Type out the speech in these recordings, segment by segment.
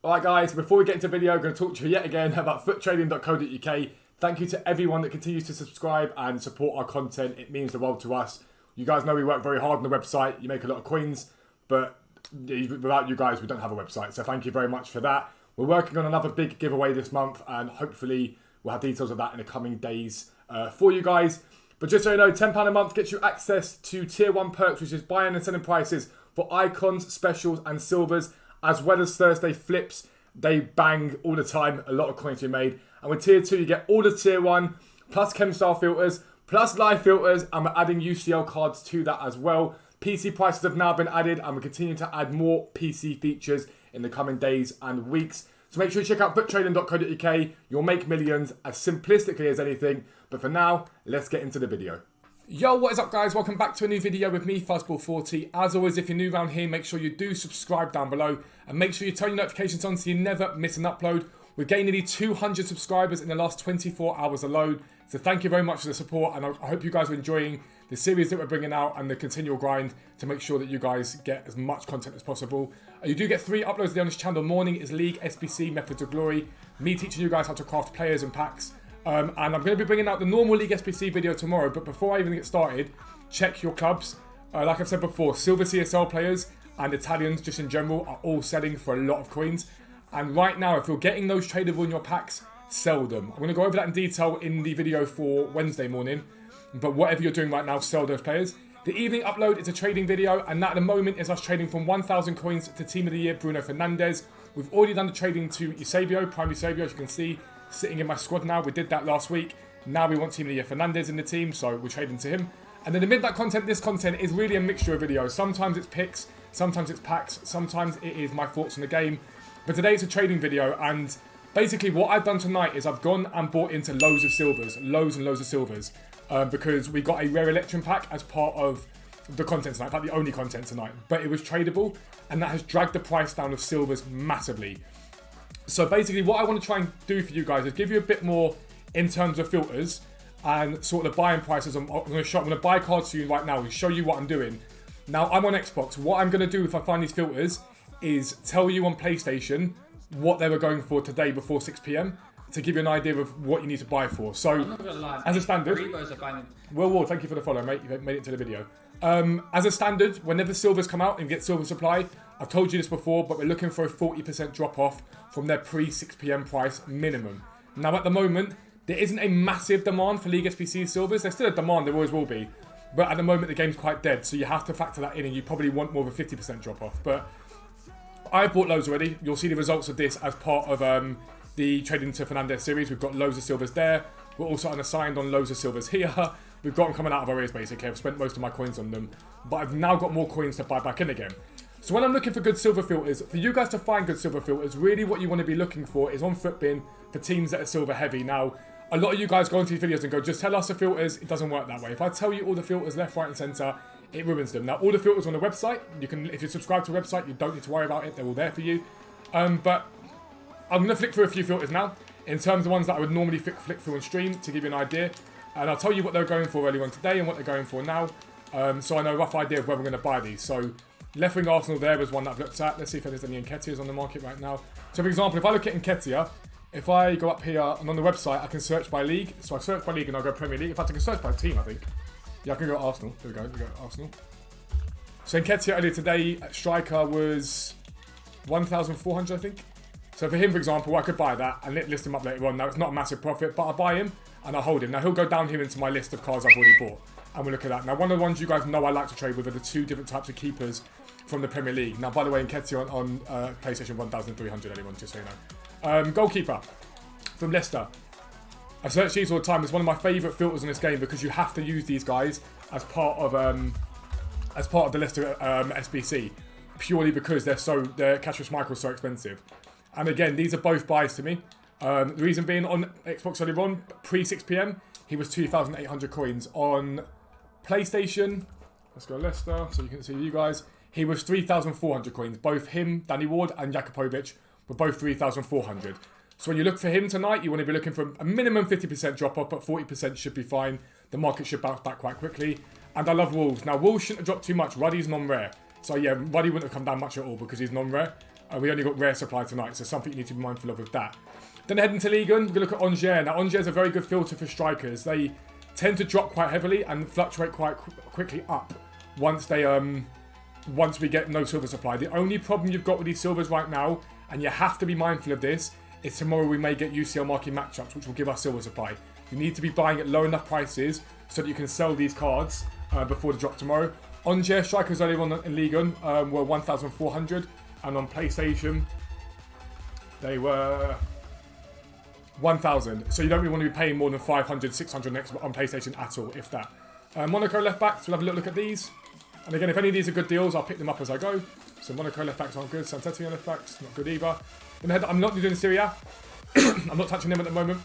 Alright guys, before we get into the video, I'm going to talk to you yet again about futtrading.co.uk. Thank you to everyone that continues to subscribe and support our content. It means the world to us. You guys know we work very hard on the website. You make a lot of coins, but without you guys, we don't have a website. So thank you very much for that. We're working on another big giveaway this month, and hopefully we'll have details of that in the coming days for you guys. But just so you know, £10 a month gets you access to Tier 1 perks, which is buying and selling prices for icons, specials and silvers, as well as Thursday flips. They bang all the time, a lot of coins to be made. And with Tier 2, you get all the Tier 1, plus ChemStar filters, plus live filters, and we're adding UCL cards to that as well. PC prices have now been added, and we're continuing to add more PC features in the coming days and weeks. So make sure you check out futtrading.co.uk. You'll make millions as simplistically as anything. But for now, let's get into the video. Yo, what is up guys? Welcome back to a new video with me, Fuzzball40. As always, if you're new around here, make sure you do subscribe down below. And make sure you turn your notifications on so you never miss an upload. We've gained nearly 200 subscribers in the last 24 hours alone. So thank you very much for the support. And I hope you guys are enjoying the series that we're bringing out and the continual grind to make sure that you guys get as much content as possible. You do get 3 uploads a day on this channel. Morning is League, SBC, Methods of Glory. Me teaching you guys how to craft players and packs. And I'm going to be bringing out the normal League SBC video tomorrow. But before I even get started, check your clubs. Like I've said before, Silver CSL players and Italians just in general are all selling for a lot of coins. And right now, if you're getting those tradable in your packs, sell them. I'm going to go over that in detail in the video for Wednesday morning. But whatever you're doing right now, sell those players. The evening upload is a trading video, and that at the moment is us trading from 1,000 coins to Team of the Year, Bruno Fernandes. We've already done the trading to Eusebio, Prime Eusebio, as you can see, sitting in my squad now. We did that last week. Now we want Team of the Year Fernandes in the team, so we're trading to him. And then the midnight content, this content is really a mixture of videos. Sometimes it's picks, sometimes it's packs, sometimes it is my thoughts on the game. But today it's a trading video, and basically what I've done tonight is I've gone and bought into loads of silvers, loads and loads of silvers. Because we got a rare Electrum pack as part of the content tonight, in fact the only content tonight, but it was tradable, and that has dragged the price down of silvers massively. So basically what I want to try and do for you guys is give you a bit more in terms of filters and sort of the buying prices. I'm going to buy cards to you right now and show you what I'm doing. Now I'm on Xbox. What I'm going to do if I find these filters is tell you on PlayStation what they were going for today before 6 PM. To give you an idea of what you need to buy for. So, I'm not gonna lie, as a standard, Will Ward, thank you for the follow, mate. You've made it into the video. As a standard, whenever silvers come out and get silver supply, I've told you this before, but we're looking for a 40% drop off from their pre-6 PM price minimum. Now, at the moment, there isn't a massive demand for League SBC silvers. There's still a demand, there always will be. But at the moment, the game's quite dead, so you have to factor that in, and you probably want more of a 50% drop off. But I've bought loads already. You'll see the results of this as part of the Trading to Fernandes series. We've got loads of silvers there. We're also unassigned on loads of silvers here. We've got them coming out of our ears basically. I've spent most of my coins on them, but I've now got more coins to buy back in again. So when I'm looking for good silver filters, for you guys to find good silver filters, really what you want to be looking for is on Futbin for teams that are silver heavy. Now, a lot of you guys go into these videos and go, just tell us the filters. It doesn't work that way. If I tell you all the filters left, right and centre, it ruins them. Now, all the filters on the website, you can, if you subscribe to the website, you don't need to worry about it. They're all there for you. But I'm going to flick through a few filters now, in terms of the ones that I would normally flick through on stream to give you an idea. And I'll tell you what they're going for earlier on today and what they're going for now. So I know a rough idea of where we're going to buy these. So left wing Arsenal there was one that I've looked at. Let's see if there's any Nketiahs on the market right now. So for example, if I look at Nketiah, if I go up here and on the website, I can search by league. So I search by league and I'll go Premier League. In fact, I can search by team, I think. Yeah, I can go Arsenal. There we go, Arsenal. So Nketiah earlier today at striker was 1,400, I think. So for him, for example, I could buy that and list him up later on. Now, it's not a massive profit, but I buy him and I hold him. Now, he'll go down here into my list of cards I've already bought. And we'll look at that. Now, one of the ones you guys know I like to trade with are the 2 different types of keepers from the Premier League. Now, by the way, Nketiah on PlayStation 1,300, anyone, just so you know. Goalkeeper from Leicester. I search these all the time. It's one of my favourite filters in this game because you have to use these guys as part of the Leicester SBC. Purely because their cash risk micro is so expensive. And again, these are both buys to me. The reason being on Xbox earlier on, pre-6 PM, he was 2,800 coins. On PlayStation, let's go Leicester, so you can see you guys, he was 3,400 coins. Both him, Danny Ward, and Jakupovic were both 3,400. So when you look for him tonight, you want to be looking for a minimum 50% drop off, but 40% should be fine. The market should bounce back quite quickly. And I love Wolves. Now, Wolves shouldn't have dropped too much. Ruddy's non-rare. So yeah, Ruddy wouldn't have come down much at all because he's non-rare. We only got rare supply tonight, so something you need to be mindful of with that. Then heading to Ligue 1, we're going to look at Angers. Now, Angers is a very good filter for strikers. They tend to drop quite heavily and fluctuate quite quickly up once we get no silver supply. The only problem you've got with these silvers right now, and you have to be mindful of this, is tomorrow we may get UCL marking matchups, which will give us silver supply. You need to be buying at low enough prices so that you can sell these cards before the drop tomorrow. Angers strikers earlier on in Ligue 1 were 1,400, and on PlayStation they were 1,000. So you don't really want to be paying more than 500, 600 next on PlayStation at all, if that. Monaco left backs, we'll have a little look at these. And again, if any of these are good deals, I'll pick them up as I go. So Monaco left backs aren't good. Saint-Etienne left backs, not good either. Then I'm not doing Serie A. I'm not touching them at the moment.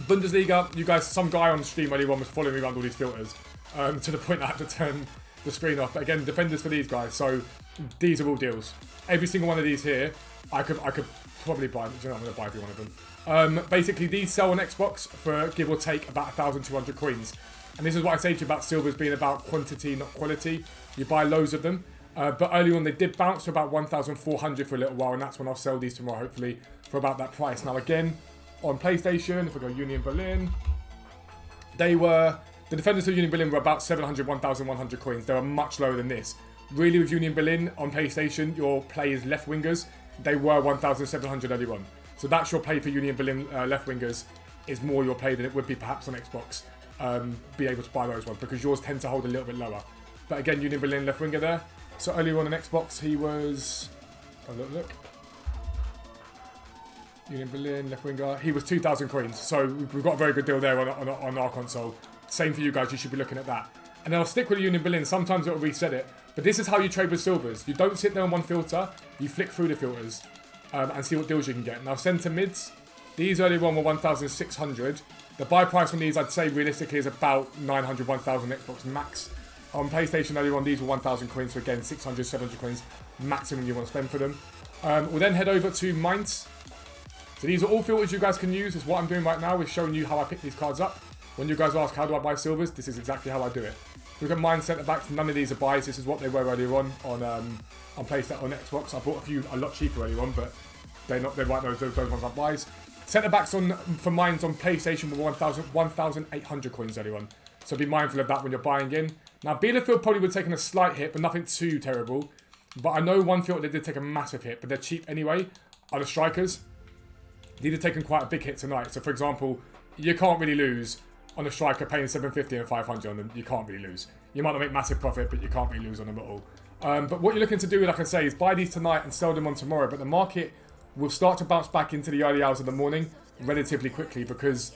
Bundesliga, you guys, some guy on the stream earlier on was following me around all these filters. To the point I had to turn the screen off. But again, defenders for these guys. So these are all deals. Every single one of these here, I could probably buy. You know, I'm going to buy every one of them. Basically, these sell on Xbox for give or take about 1,200 coins. And this is what I say to you about silvers being about quantity, not quality. You buy loads of them. But early on, they did bounce to about 1,400 for a little while. And that's when I'll sell these tomorrow, hopefully, for about that price. Now, again, on PlayStation, if we go Union Berlin, the defenders of Union Berlin were about 700, 1,100 coins. They were much lower than this. Really, with Union Berlin on PlayStation, your play is left wingers. They were 1,700 early on. So that's your play for Union Berlin left wingers, is more your play than it would be perhaps on Xbox. Be able to buy those ones because yours tend to hold a little bit lower. But again, Union Berlin left winger there. So earlier on Xbox, he was. Have a look. Union Berlin left winger. He was 2,000 coins. So we've got a very good deal there on our console. Same for you guys. You should be looking at that. And then I'll stick with Union Berlin. Sometimes it'll reset it. But this is how you trade with silvers. You don't sit there on one filter. You flick through the filters and see what deals you can get. Now centre mids. These earlier on were 1,600. The buy price on these, I'd say realistically, is about 900, 1,000 Xbox max. On PlayStation earlier on, these were 1,000 coins. So again, 600, 700 coins maximum you want to spend for them. We'll then head over to Mainz. So these are all filters you guys can use. Is what I'm doing right now is showing you how I pick these cards up. When you guys ask how do I buy silvers, this is exactly how I do it. Look at Mainz centre backs. None of these are buys. This is what they were earlier on PlayStation, on Xbox. I bought a few a lot cheaper earlier on, but they're right. Those ones aren't buys. Centre backs for Mainz on PlayStation were 1,800 coins earlier on. So be mindful of that when you're buying in. Now Bielefeld probably would have taken a slight hit, but nothing too terrible. But I know one filter they did take a massive hit, but they're cheap anyway. Are the strikers? These have taken quite a big hit tonight. So for example, you can't really lose on a striker paying 750 and 500 on them. You can't really lose. You might not make massive profit, but you can't really lose on them at all. But what you're looking to do, like I say, is buy these tonight and sell them on tomorrow. But the market will start to bounce back into the early hours of the morning relatively quickly because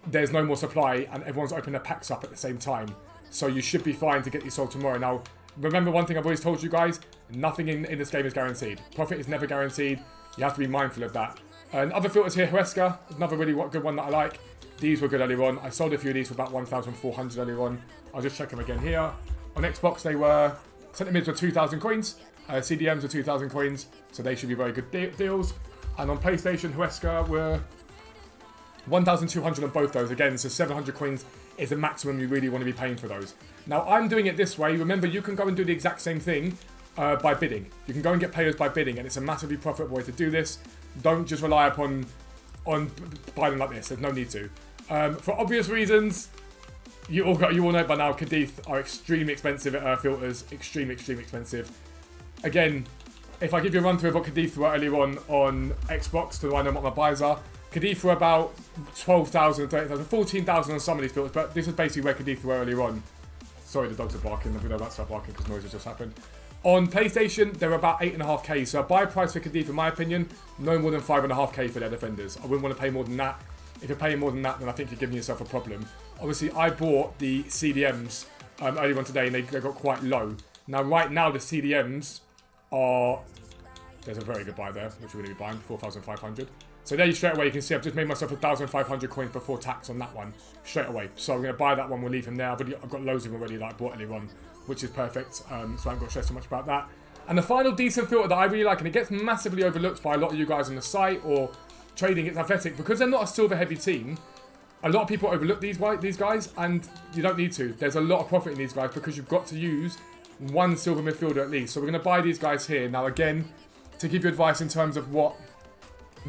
there's no more supply and everyone's opening their packs up at the same time. So you should be fine to get these sold tomorrow. Now, remember one thing I've always told you guys, nothing in this game is guaranteed. Profit is never guaranteed. You have to be mindful of that. And other filters here, Huesca, another really good one that I like. These were good earlier on. I sold a few of these for about 1,400 earlier on. I'll just check them again here. On Xbox, they were, centre mids were 2,000 coins. CDMs were 2,000 coins. So they should be very good deals. And on PlayStation, Huesca were 1,200 on both those. Again, so 700 coins is the maximum you really want to be paying for those. Now, I'm doing it this way. Remember, you can go and do the exact same thing by bidding. You can go and get players by bidding, and it's a massively profitable way to do this. Don't just rely upon buying them like this. There's no need to. For obvious reasons, you all know it by now, Cadiz are extremely expensive filters. Extremely expensive. Again, if I give you a run through of what Cadiz were earlier on Xbox, so I know what my buys are. Cadiz were about 12,000, 13,000, 14,000 on some of these filters, but this is basically where Cadiz were earlier on. Sorry, the dogs are barking. We know that's not barking because noise has just happened. On PlayStation, they were about 8.5k. So a buy price for Cadiz, in my opinion, no more than 5.5k for their defenders. I wouldn't want to pay more than that. If you're paying more than that, then I think you're giving yourself a problem. Obviously, I bought the CDMs earlier on today, and they got quite low. Now, right now, the CDMs are... There's a very good buy there, which we're going to be buying, 4,500. So there, straight away, you can see I've just made myself 1,500 coins before tax on that one, straight away. So I'm going to buy that one, we'll leave him there. I've got loads of them already that I bought earlier on, which is perfect. So I haven't got to stress too much about that. And the final decent filter that I really like, and it gets massively overlooked by a lot of you guys on the site or trading, it's Athletic. Because they're not a silver heavy team, a lot of people overlook these guys, and you don't need to. There's a lot of profit in these guys because you've got to use one silver midfielder at least. So we're going to buy these guys here. Now again, to give you advice in terms of what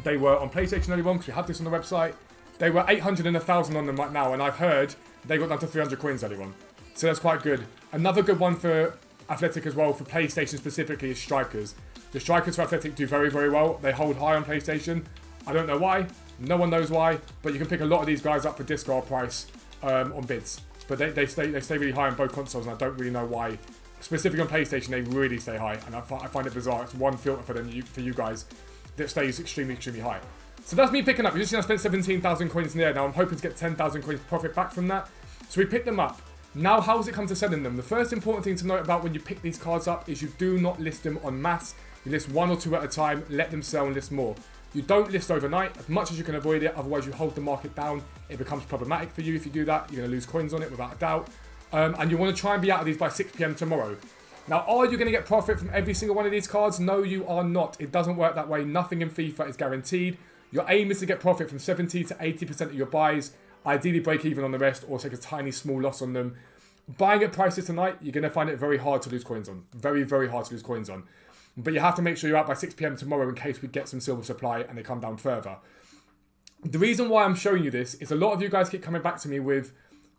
they were on PlayStation early on, because we had this on the website. They were 800 and 1,000 on them right now, and I've heard they got down to 300 coins early on. So that's quite good. Another good one for Athletic as well, for PlayStation specifically, is Strikers. The Strikers for Athletic do very, very well. They hold high on PlayStation. I don't know why. No one knows why. But you can pick a lot of these guys up for discard price on bids. But they stay really high on both consoles, and I don't really know why. Specifically on PlayStation, they really stay high, and I find it bizarre. It's one filter for you guys that stays extremely, extremely high. So that's me picking up. You just see I spent 17,000 coins in there. Now I'm hoping to get 10,000 coins profit back from that. So we picked them up. Now, how does it come to selling them? The first important thing to note about when you pick these cards up is you do not list them en masse. You list 1 or 2 at a time, let them sell and list more. You don't list overnight as much as you can avoid it, otherwise you hold the market down. It becomes problematic for you if you do that. You're going to lose coins on it without a doubt. And you want to try and be out of these by 6 PM tomorrow. Now, are you going to get profit from every single one of these cards? No, you are not. It doesn't work that way. Nothing in FIFA is guaranteed. Your aim is to get profit from 70 to 80% of your buys. Ideally break even on the rest or take a tiny small loss on them. Buying at prices tonight, you're going to find it very hard to lose coins on. Very, very hard to lose coins on. But you have to make sure you're out by 6 PM tomorrow in case we get some silver supply and they come down further. The reason why I'm showing you this is a lot of you guys keep coming back to me with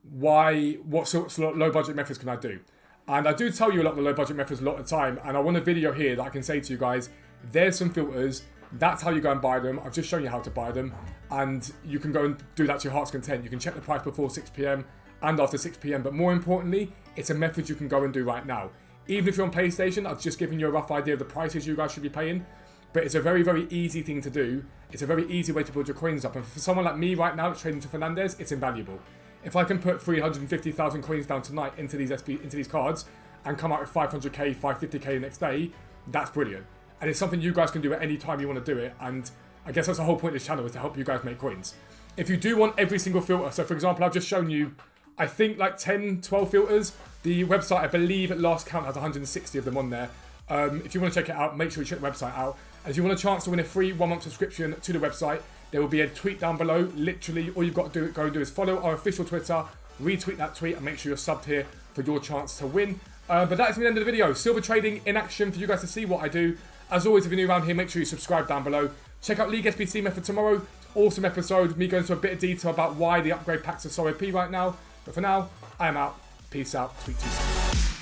what sort of low budget methods can I do? And I do tell you a lot of the low budget methods a lot of the time, and I want a video here that I can say to you guys, there's some filters, that's how you go and buy them. I've just shown you how to buy them, and you can go and do that to your heart's content. You can check the price before 6 PM and after 6 PM, but more importantly, it's a method you can go and do right now. Even if you're on PlayStation, I've just given you a rough idea of the prices you guys should be paying, but it's a very, very easy thing to do. It's a very easy way to build your coins up, and for someone like me right now that's trading to Fernandez, it's invaluable. If I can put 350,000 coins down tonight into these cards and come out with 500k, 550k the next day, that's brilliant. And it's something you guys can do at any time you want to do it, and I guess that's the whole point of this channel, is to help you guys make coins. If you do want every single filter, so for example, I've just shown you, I think like 10, 12 filters. The website, I believe at last count, has 160 of them on there. If you want to check it out, make sure you check the website out. And if you want a chance to win a free 1-month subscription to the website, there will be a tweet down below. Literally, all you've got to go and do is follow our official Twitter, retweet that tweet, and make sure you're subbed here for your chance to win. But that's the end of the video. Silver trading in action for you guys to see what I do. As always, if you're new around here, make sure you subscribe down below. Check out League SBC method tomorrow. Awesome episode, me going into a bit of detail about why the upgrade packs are so OP right now. But for now, I am out. Peace out. Tweet to you soon.